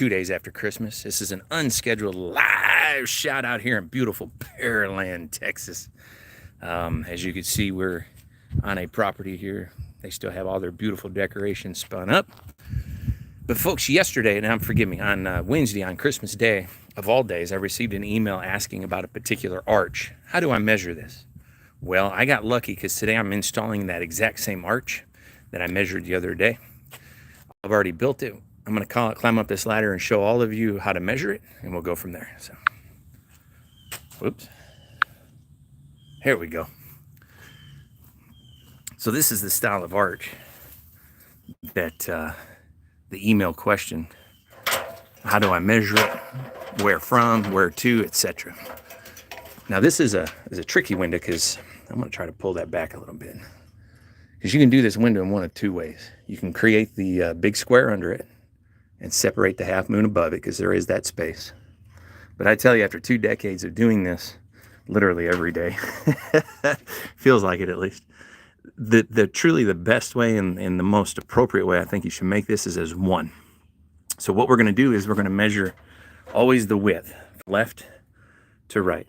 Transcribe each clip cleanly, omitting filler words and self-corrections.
2 days after Christmas. This is an unscheduled live shot out here in beautiful Pearland, Texas. As you can see, we're on a property here. They still have all their beautiful decorations spun up. But folks, yesterday, now forgive me, on Wednesday, on Christmas Day, of all days, I received an email asking about a particular arch. How do I measure this? Well, I got lucky because today I'm installing that exact same arch that I measured the other day. I've already built it. I'm going to climb up this ladder and show all of you how to measure it, and we'll go from there. So, whoops. Here we go. So this is the style of arch that the email questioned. How do I measure it? Where from? Where to? Etc. Now this is a tricky window because I'm going to try to pull that back a little bit. Because you can do this window in one of two ways. You can create the big square under it and separate the half moon above it, because there is that space. But I tell you, after 2 decades of doing this literally every day, feels like it at least, the truly the best way and the most appropriate way I think you should make this is as one. So what we're going to do is we're going to measure always the width, left to right.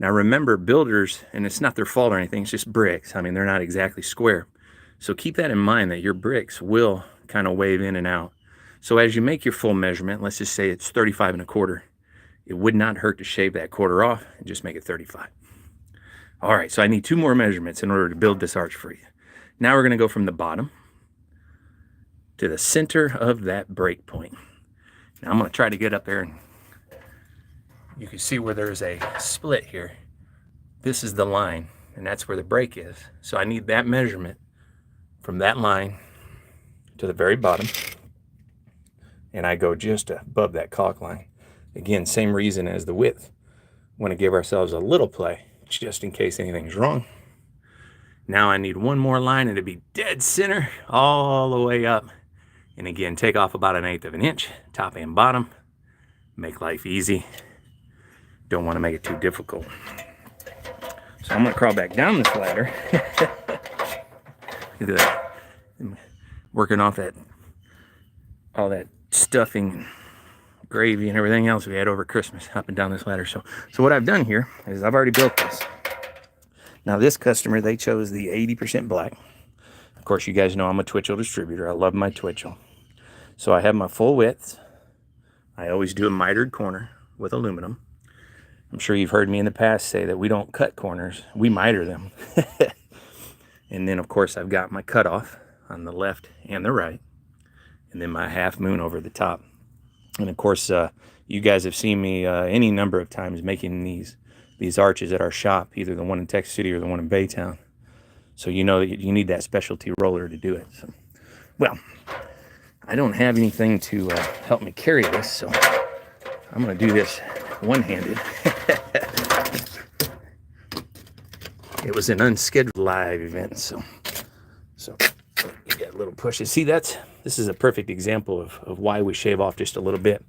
Now remember, builders, and it's not their fault or anything, it's just bricks. I mean, they're not exactly square. So keep that in mind, that your bricks will kind of wave in and out. So as you make your full measurement, let's just say it's 35 1/4. It would not hurt to shave that quarter off and just make it 35. All right, so I need 2 more measurements in order to build this arch for you. Now we're going to go from the bottom to the center of that break point. Now I'm going to try to get up there, and you can see where there's a split here. This is the line, and that's where the break is. So I need that measurement from that line to the very bottom, and I go just above that caulk line. Again, same reason as the width. Want to give ourselves a little play just in case anything's wrong. Now I need one more line, and it'll be dead center all the way up. And again, take off about 1/8 of an inch, top and bottom. Make life easy. Don't want to make it too difficult. So I'm going to crawl back down this ladder. Look at that. I'm working off all that stuffing and gravy and everything else we had over Christmas, up and down this ladder. So what I've done here is I've already built this. Now this customer, they chose the 80% black. Of course, you guys know I'm a Twitchell distributor. I love my Twitchell. So I have my full width. I always do a mitered corner with aluminum. I'm sure you've heard me in the past say that we don't cut corners, we miter them. And then of course I've got my cutoff on the left and the right, and then my half moon over the top. And of course, you guys have seen me any number of times making these arches at our shop, either the one in Texas City or the one in Baytown. So you know that you need that specialty roller to do it. So, well, I don't have anything to help me carry this, so I'm going to do this one-handed. It was an unscheduled live event, so you get a little push. See, this is a perfect example of why we shave off just a little bit.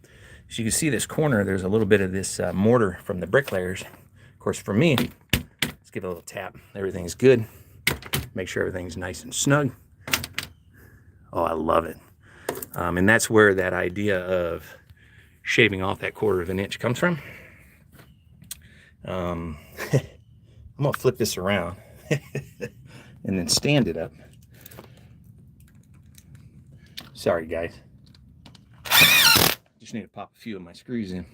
As you can see, this corner, there's a little bit of this mortar from the bricklayers. Of course, for me, let's give it a little tap. Everything's good. Make sure everything's nice and snug. Oh, I love it. And that's where that idea of shaving off that 1/4 of an inch comes from. I'm going to flip this around and then stand it up. Sorry, guys. Just need to pop a few of my screws in.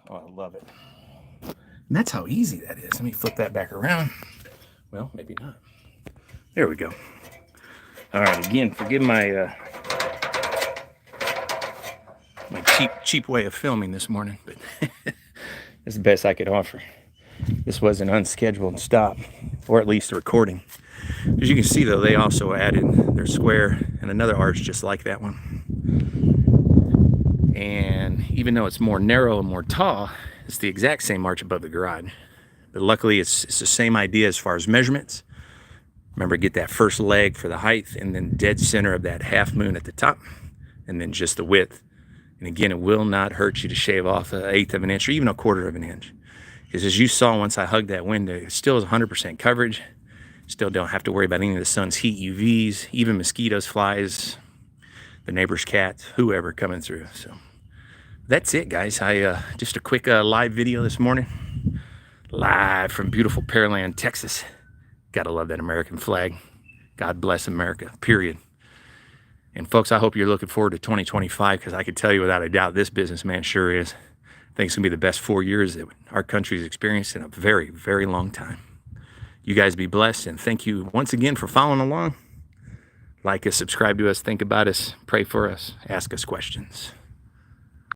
Oh, I love it. And that's how easy that is. Let me flip that back around. Well, maybe not. There we go. All right, again, forgive my my cheap way of filming this morning, but it's the best I could offer. This was an unscheduled stop, or at least a recording. As you can see, though, they also added their square and another arch just like that one. And even though it's more narrow and more tall, it's the exact same arch above the garage. But luckily, it's the same idea as far as measurements. Remember, get that first leg for the height, and then dead center of that half moon at the top, and then just the width And again, it will not hurt you to shave off an eighth of an inch or even a quarter of an inch. Because as you saw, once I hugged that window, it still is 100% coverage. Still don't have to worry about any of the sun's heat, UVs, even mosquitoes, flies, the neighbor's cats, whoever coming through. So that's it, guys. Just a quick live video this morning, live from beautiful Pearland, Texas. Gotta love that American flag. God bless America, period. And folks, I hope you're looking forward to 2025, because I can tell you without a doubt, this businessman sure is. I think it's gonna be the best 4 years that our country's experienced in a very, very long time. You guys be blessed, and thank you once again for following along. Like us, subscribe to us, think about us, pray for us, ask us questions.